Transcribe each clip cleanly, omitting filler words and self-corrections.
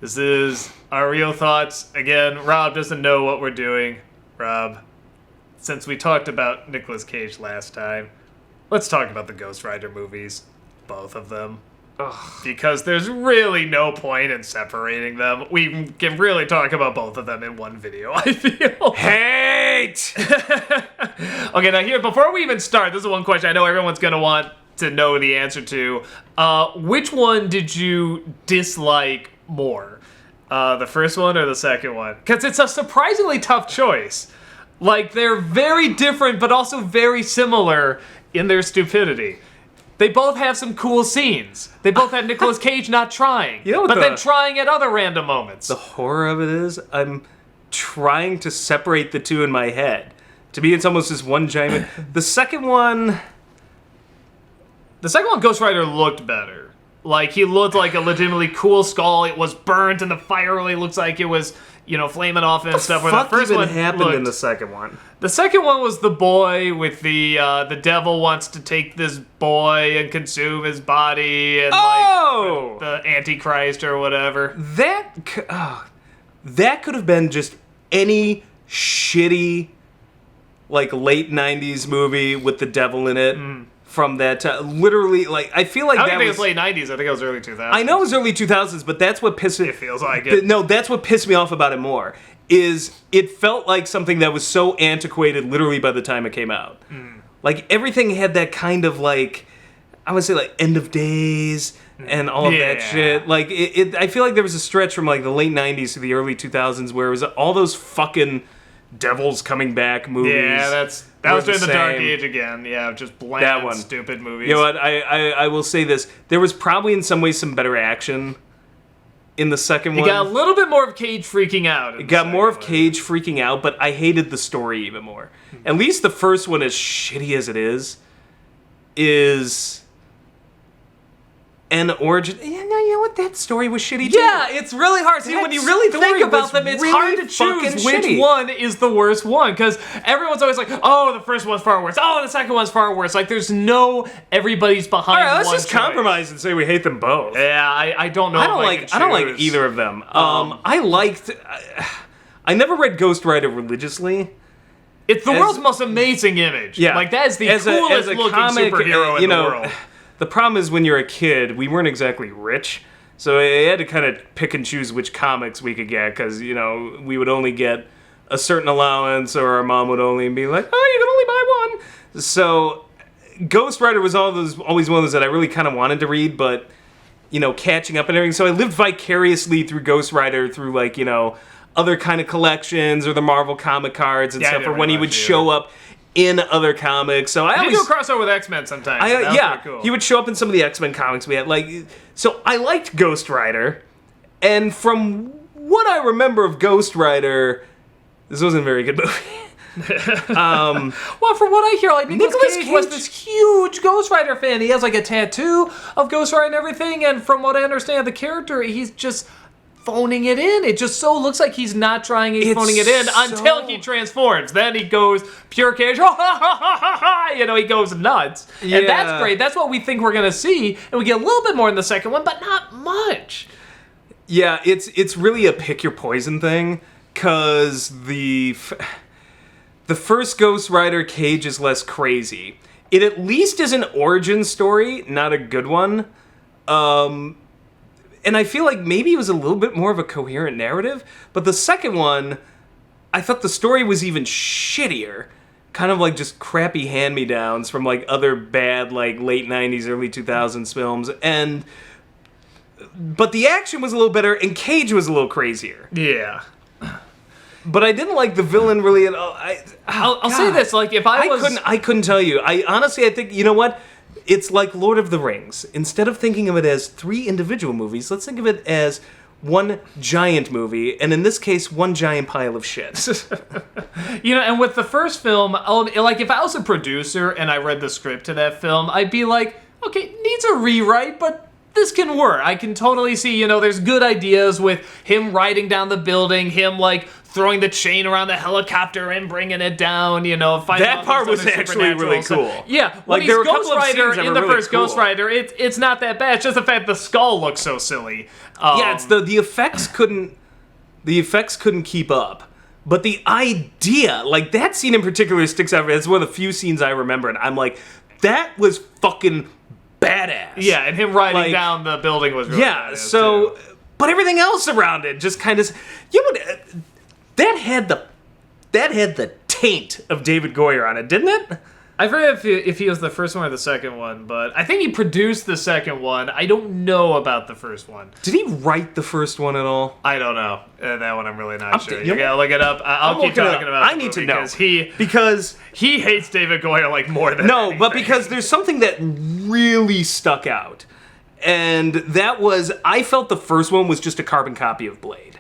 This is our real thoughts. Again, Rob doesn't know what we're doing. Rob, since we talked about Nicolas Cage last time, let's talk about the Ghost Rider movies. Both of them. Ugh. Because there's really no point in separating them. We can really talk about both of them in one video, I feel. Hate! Okay, now here, before we even start, this is one question I know everyone's going to want to know the answer to. Which one did you dislike more? The first one or the second one? Because it's a surprisingly tough choice. Like, they're very different, but also very similar in their stupidity. They both have some cool scenes. They both have Nicolas Cage not trying, but then trying at other random moments. The horror of it is, I'm trying to separate the two in my head. To me, it's almost this one giant... The second one, Ghost Rider looked better. Like, he looked like a legitimately cool skull. It was burnt, and the fire really looks like it was, flaming off and stuff. What the fuck even happened in the second one? The second one was the boy with the devil wants to take this boy and consume his body, and like the Antichrist or whatever. That could have been just any shitty, like, late 90s movie with the devil in it. From that time. Literally, like, I feel like I don't think it was late 90s. I think it was early 2000s. I know it was early 2000s, but that's what pissed me... It feels like it. No, that's what pissed me off about it more, is it felt like something that was so antiquated literally by the time it came out. Like, everything had that kind of, like, I would say, like, End of Days and all of that shit. Like, I feel like there was a stretch from, like, the late 90s to the early 2000s where it was all those fucking devils coming back movies. Yeah, that was during the Dark Age again. Yeah, just bland, stupid movies. You know what? I will say this. There was probably in some ways some better action in the second one. You got a little bit more of Cage freaking out. It got more of Cage freaking out, but I hated the story even more. At least the first one, as shitty as it is an origin. Yeah, no, you know what? That story was shitty too. Yeah, it's really hard. See, when you really think about them, it's really hard to choose which one is the worst one. Because everyone's always like, oh, the first one's far worse. Oh, the second one's far worse. Like, there's no everybody's behind. All right, let's one just choice. Compromise and say we hate them both. Yeah, I don't know. I don't like either of them. I never read Ghost Rider religiously. It's the world's most amazing image. Yeah, like that is the coolest looking comic, superhero in the world. The problem is when you're a kid, we weren't exactly rich, so I had to kind of pick and choose which comics we could get, because, we would only get a certain allowance, or our mom would only be like, oh, you can only buy one. So Ghost Rider was always one of those that I really kind of wanted to read, but, catching up and everything. So I lived vicariously through Ghost Rider through, like, other kind of collections, or the Marvel comic cards and stuff, or when he would show up in other comics. So I always do a crossover with X-Men sometimes. Cool. He would show up in some of the X-Men comics we had. So I liked Ghost Rider, and from what I remember of Ghost Rider, this wasn't a very good movie. Well, from what I hear, like, Nicolas Cage was this huge Ghost Rider fan. He has like a tattoo of Ghost Rider and everything, and from what I understand of the character, he's just phoning it in. It just so looks like he's not trying, he's phoning it in until he transforms. Then he goes pure Cage, he goes nuts. Yeah. And that's great. That's what we think we're going to see. And we get a little bit more in the second one, but not much. Yeah, it's really a pick your poison thing, because the first Ghost Rider Cage is less crazy. It at least is an origin story, not a good one. And I feel like maybe it was a little bit more of a coherent narrative, but the second one, I thought the story was even shittier. Kind of like just crappy hand-me-downs from like other bad like late 90s, early 2000s films. But the action was a little better, and Cage was a little crazier. Yeah. But I didn't like the villain really at all. I'll say this, like, if I couldn't tell you. I think, you know what? It's like Lord of the Rings. Instead of thinking of it as 3 individual movies, let's think of it as one giant movie, and in this case, one giant pile of shit. And with the first film, like, if I was a producer and I read the script to that film, I'd be like, okay, needs a rewrite, but this can work. I can totally see, there's good ideas with him riding down the building, him like throwing the chain around the helicopter and bringing it down, fighting That part was actually really cool. Yeah, when there were he's a couple Ghost of Rider scenes that in were the really first cool. Ghost Rider, it's not that bad. It's just the fact the skull looks so silly. It's the effects couldn't keep up. But the idea, like that scene in particular sticks out. It's one of the few scenes I remember, and I'm like, that was fucking badass. Yeah, and him riding down the building was really badass, too. But everything else around it just kind of, that had the taint of David Goyer on it, didn't it? I forget if he was the first one or the second one, but I think he produced the second one. I don't know about the first one. Did he write the first one at all? I don't know. That one I'm really not sure. You gotta look it up. I'll keep talking about it. I need to know. Because he hates David Goyer like more than anything. But because there's something that really stuck out. And that was, I felt the first one was just a carbon copy of Blade.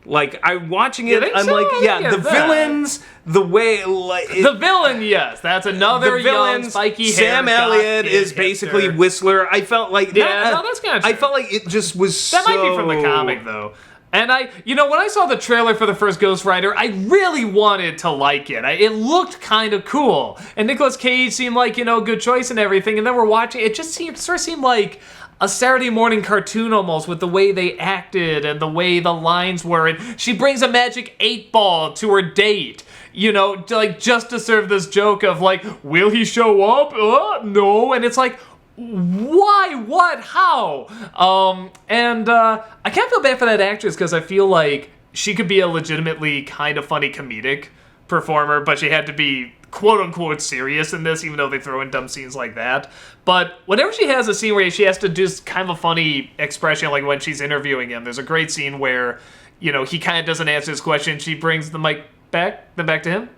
Like, I'm watching it, I'm so? like, Yeah, the villains, the way, like... The villain, yes. That's another the villains, young, spiky Sam hair, Elliott is basically hipster. Whistler. I felt like... that's kind of true. I felt like it just was That might be from the comic, though. And when I saw the trailer for the first Ghost Rider, I really wanted to like it. It looked kind of cool. And Nicolas Cage seemed like, a good choice and everything. And then we're watching, it just sort of seemed like a Saturday morning cartoon almost, with the way they acted and the way the lines were. And she brings a magic 8-ball to her date, just to serve this joke of like, will he show up? No. And it's like, why? What? How? I can't feel bad for that actress, because I feel like she could be a legitimately kind of funny comedic performer, but she had to be quote-unquote serious in this, even though they throw in dumb scenes like that. But whenever she has a scene where she has to do kind of a funny expression, like when she's interviewing him, there's a great scene where, he kind of doesn't answer his question. She brings the mic back to him,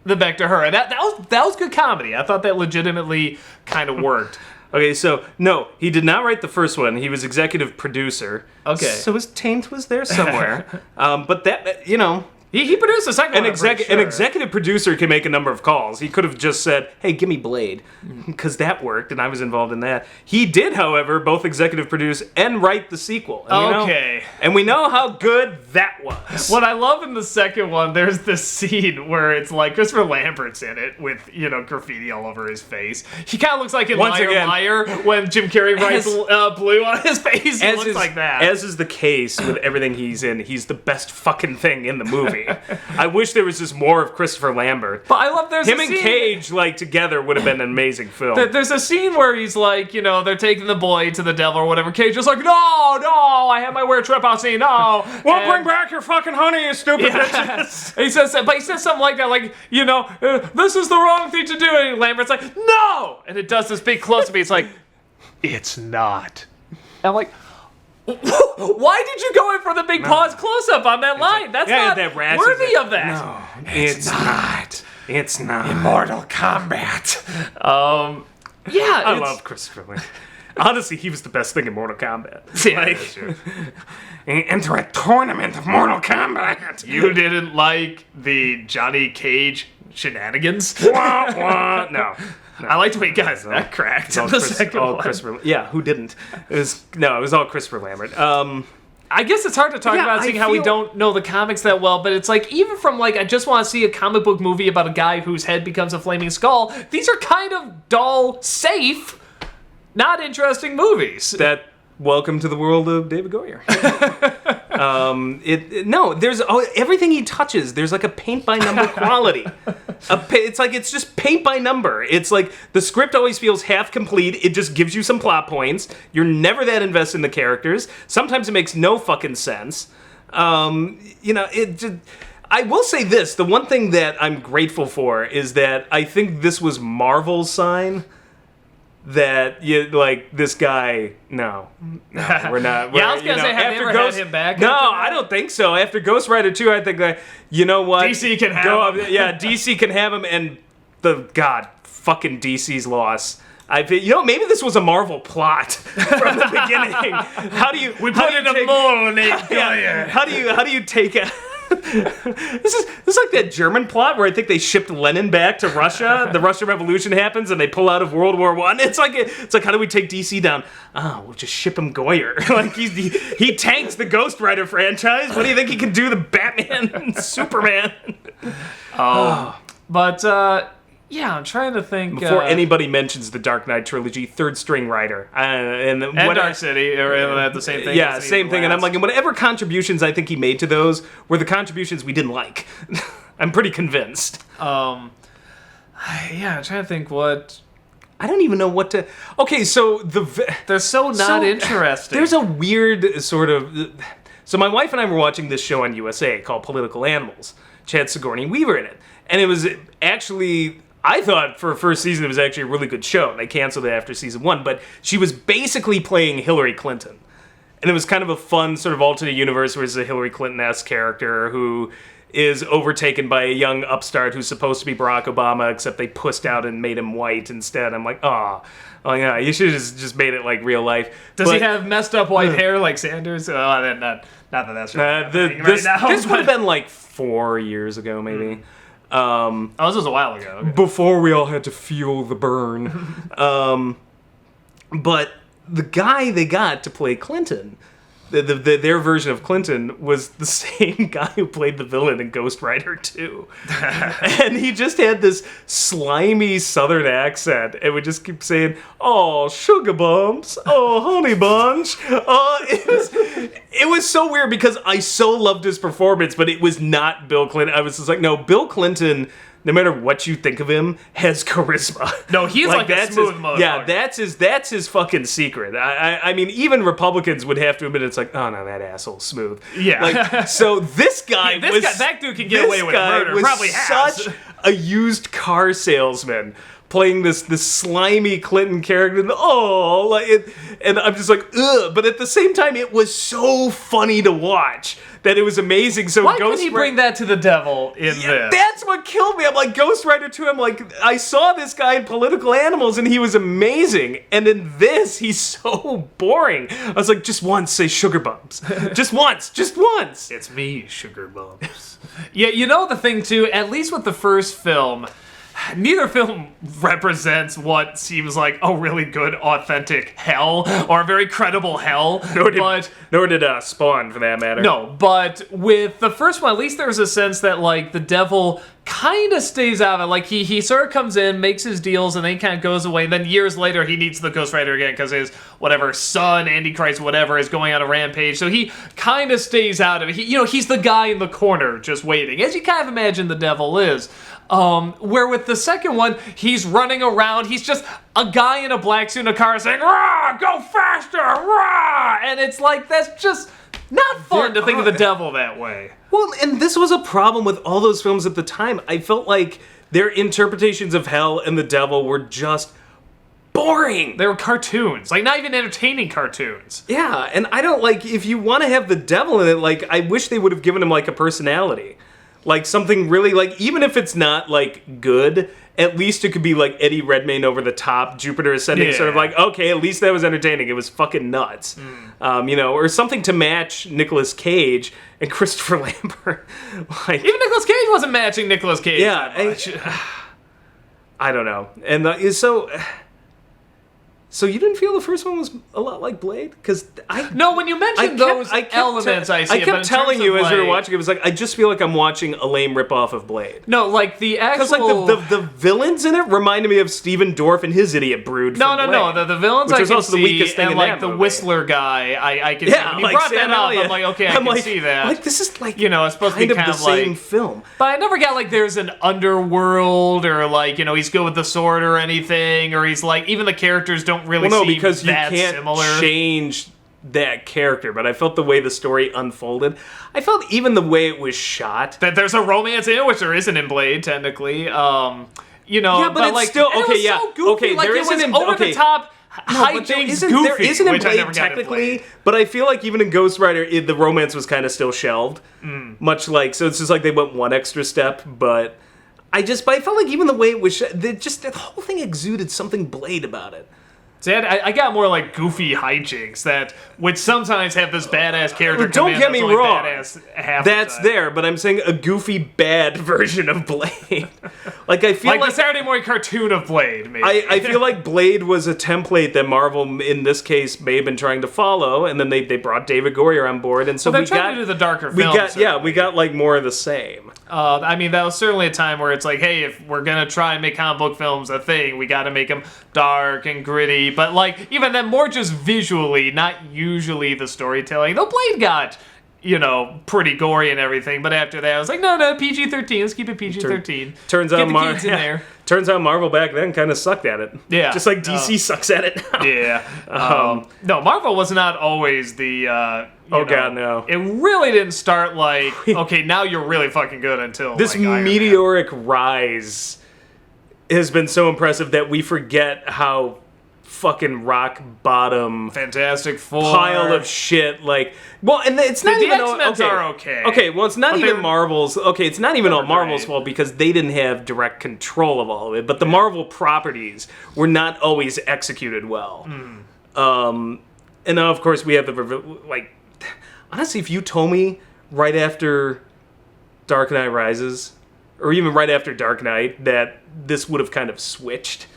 then back to her. And that was good comedy. I thought that legitimately kind of worked. Okay, so, no, he did not write the first one. He was executive producer. Okay. So his taint was there somewhere. But that, He produced the second one, An executive producer can make a number of calls. He could have just said, hey, give me Blade, because that worked, and I was involved in that. He did, however, both executive produce and write the sequel. And we know how good that was. What I love in the second one, there's this scene where it's like Christopher Lambert's in it with, graffiti all over his face. He kind of looks like in Liar, when Jim Carrey writes blue on his face. He looks like that. As is the case with everything he's in, he's the best fucking thing in the movie. I wish there was just more of Christopher Lambert. But I love him and Cage together would have been an amazing film. There's a scene where he's like, they're taking the boy to the devil or whatever. Cage is like, no, I have my weird trip out scene, no. Well, bring back your fucking honey, you stupid bitches. He says something like that, like, this is the wrong thing to do. And Lambert's like, no, and it does this big close up. It's like, it's not. And I'm like, why did you go in for the big pause close-up on that line? That's not worthy of that. No, it's not. It's not. Mortal Kombat. I love Christopher Lambert. Honestly, he was the best thing in Mortal Kombat. Enter a tournament of Mortal Kombat. You didn't like the Johnny Cage shenanigans? No. I liked the way guys that cracked. Who didn't? It was all Christopher Lambert. I guess it's hard to talk about seeing how we don't know the comics that well, but it's like, even from I just want to see a comic book movie about a guy whose head becomes a flaming skull, these are kind of dull, safe, not interesting movies. Welcome to the world of David Goyer. There's everything he touches. There's like a paint by number quality. It's just paint by number. It's like the script always feels half complete. It just gives you some plot points. You're never that invested in the characters. Sometimes it makes no fucking sense. I will say this: the one thing that I'm grateful for is that I think this was Marvel's sign that this guy. No, we're not. I was gonna say, have they ever had him back? No, I don't think so. After Ghost Rider 2, I think you know what? DC can have him. Yeah, DC can have him, and fucking DC's loss. Maybe this was a Marvel plot from the beginning. How do you? We put in a mold named Goyer. How do you take a? This is like that German plot where I think they shipped Lenin back to Russia. The Russian Revolution happens and they pull out of World War I. It's like how do we take DC down? Oh, we'll just ship him Goyer. Like he tanks the Ghost Rider franchise. What do you think he can do to Batman and Superman? But yeah, I'm trying to think. Before anybody mentions the Dark Knight trilogy, Third String Writer. And Dark City are the same thing. Yeah, same thing. And I'm like, and whatever contributions I think he made to those were the contributions we didn't like. I'm pretty convinced. Yeah, I'm trying to think what... I don't even know what to... Okay, so they're so not interesting. There's a weird sort of... So my wife and I were watching this show on USA called Political Animals. Which had Sigourney Weaver in it. And it was actually... I thought for a first season it was actually a really good show. And they canceled it after season 1. But she was basically playing Hillary Clinton. And it was kind of a fun sort of alternate universe where it's a Hillary Clinton-esque character who is overtaken by a young upstart who's supposed to be Barack Obama, except they pussed out and made him white instead. I'm like, oh yeah, you should have just made it like real life. Does he have messed up white hair like Sanders? Not that that's really this would have been like 4 years ago, maybe. This was a while ago. Okay. Before we all had to feel the burn. But the guy they got to play Clinton, their version of Clinton, was the same guy who played the villain in Ghost Rider 2. And he just had this slimy southern accent and would just keep saying, oh, sugar bumps, oh, honey bunch. It was so weird because I so loved his performance, but it was not Bill Clinton. I was just like, no, Bill Clinton... No matter what you think of him, has charisma. No, he's like a smooth motherfucker. Yeah, that's his fucking secret. I mean, even Republicans would have to admit it's like, oh no, that asshole's smooth. Yeah. Like, so that dude can get away with murder. Was probably has. Such a used car salesman playing this slimy Clinton character. And I'm just like, ugh. But at the same time, it was so funny to watch. That it was amazing. So why couldn't he bring that to the devil in this? That's what killed me. I'm like, Ghost Rider 2, I'm like, I saw this guy in Political Animals and he was amazing. And in this, he's so boring. I was like, just once, say sugar bumps. Just once. It's me, sugar bumps. Yeah, you know the thing too, at least with the first film, neither film represents what seems like a really good, authentic hell, or a very credible hell. Nor did Spawn, for that matter. No, but with the first one, at least there's a sense that, like, the devil kind of stays out of it. Like, he sort of comes in, makes his deals, and then he kind of goes away. And then years later, he needs the Ghost Rider again because his, son, Antichrist, whatever, is going on a rampage. So he kind of stays out of it. He's the guy in the corner just waiting, as you kind of imagine the devil is. Where with the second one, he's running around, he's just a guy in a black suit in a car saying, "Rah, go faster, rah!" And it's like, that's just not fun to think of the devil that way. Well, and this was a problem with all those films at the time. I felt like their interpretations of hell and the devil were just boring. They were cartoons, like not even entertaining cartoons. Yeah, and I don't like, if you want to have the devil in it, like, I wish they would have given him like a personality. Like something really, like, even if it's not like good, at least it could be like Eddie Redmayne over the top, Jupiter Ascending, sort of like, okay, at least that was entertaining. It was fucking nuts. Or something to match Nicolas Cage and Christopher Lambert. Like, even Nicolas Cage wasn't matching Nicolas Cage. Yeah, I don't know. And so you didn't feel the first one was a lot like Blade? Because no, when you mentioned those elements, I see. I kept telling you as we were watching, it was like, I just feel like I'm watching a lame ripoff of Blade. No, like the actual... Because like the villains in it reminded me of Stephen Dorff and his idiot brood. No. The villains which I was can also see, the weakest thing and in like that the movie. Whistler guy, I can see. When you like brought Sam that up, Elliott. I'm like, okay, I can see that. Like, this is like, it's supposed to be kind of the same like film. But I never got like there's an underworld, or like, he's good with the sword or anything, or he's like, even the characters don't really seem because you that can't similar. Change that character, but I felt the way the story unfolded. I felt even the way it was shot. That there's a romance in it, which there isn't in Blade, technically. Yeah, but it's like, still, okay, yeah. So goofy. Okay, like, there it was isn't over the top. Hijinks goofy, there isn't in Blade technically, but I feel like even in Ghost Rider, the romance was kind of still shelved. Much like, so it's just like they went one extra step, but I felt like even the way it was, the whole thing exuded something Blade about it. See, I got more like goofy hijinks that would sometimes have this badass character. Don't get me wrong. That's there, but I'm saying a goofy bad version of Blade. Like I feel like the Saturday morning cartoon of Blade. Maybe. I feel like Blade was a template that Marvel, in this case, may have been trying to follow, and then they brought David Goyer on board, and so they're trying to do the darker films. We got like more of the same. I mean, that was certainly a time where it's like, hey, if we're gonna try and make comic book films a thing, we got to make them dark and gritty. But like, even then, more just visually, not usually the storytelling. Though Blade got, pretty gory and everything. But after that, I was like, no, PG-13. Let's keep it PG-13. Turns out Marvel back then kind of sucked at it. Yeah, just like DC sucks at it now. Yeah. No, Marvel was not always the. God, no. It really didn't start like, okay, now you're really fucking good until this like, meteoric rise has been so impressive that we forget how fucking rock bottom Fantastic Four pile of shit. Like, well, and it's not even X-Men's are okay. Okay, well, it's not even Marvel's. Okay, it's not even all Marvel's fault because they didn't have direct control of all of it. But the Marvel properties were not always executed well. And now, of course, we have the honestly, if you told me right after Dark Knight Rises, or even right after Dark Knight, that this would have kind of switched,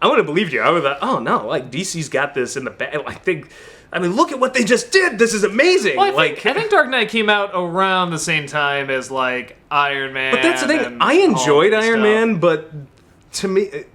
I would have believed you. I would have thought, oh no, like DC's got this in the bag. I mean, look at what they just did. This is amazing. Well, I think Dark Knight came out around the same time as like Iron Man. But that's the thing. I enjoyed Iron Man, but to me,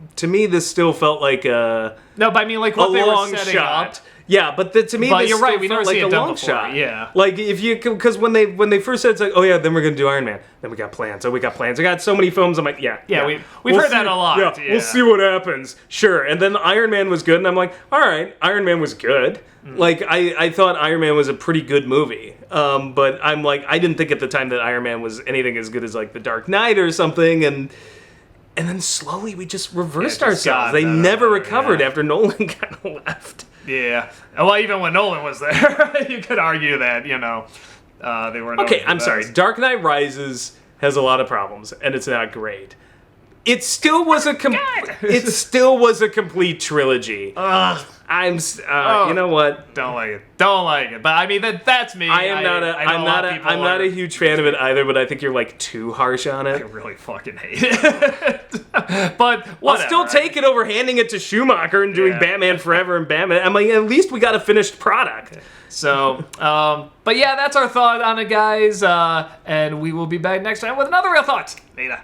this still felt like a no. But I mean, like what they were setting up. Yeah, but to me, but you're right. We never like see a it done long before. shot. Yeah, like because when they first said it's like, oh yeah, then we're gonna do Iron Man. Then we got plans. Oh, we got plans. I got so many films. I'm like, yeah. We've heard that a lot. Yeah, we'll see what happens. Sure. And then Iron Man was good, and I'm like, all right, Iron Man was good. Like I thought Iron Man was a pretty good movie. But I'm like, I didn't think at the time that Iron Man was anything as good as like The Dark Knight or something, and then slowly we just reversed ourselves. They never recovered after Nolan kind of left. Yeah. Well, even when Nolan was there, you could argue that, they were okay, I'm sorry. Dark Knight Rises has a lot of problems, and it's not great. It still was a complete trilogy. You know what? Don't like it. But I mean, that's me. I'm not a huge fan of it either. But I think you're like too harsh on it. I really fucking hate it. But whatever. I'll still take it over handing it to Schumacher and doing Batman Forever and Batman. I'm like, at least we got a finished product. So, but yeah, that's our thought on it, guys. And we will be back next time with another Real Thoughts. Later.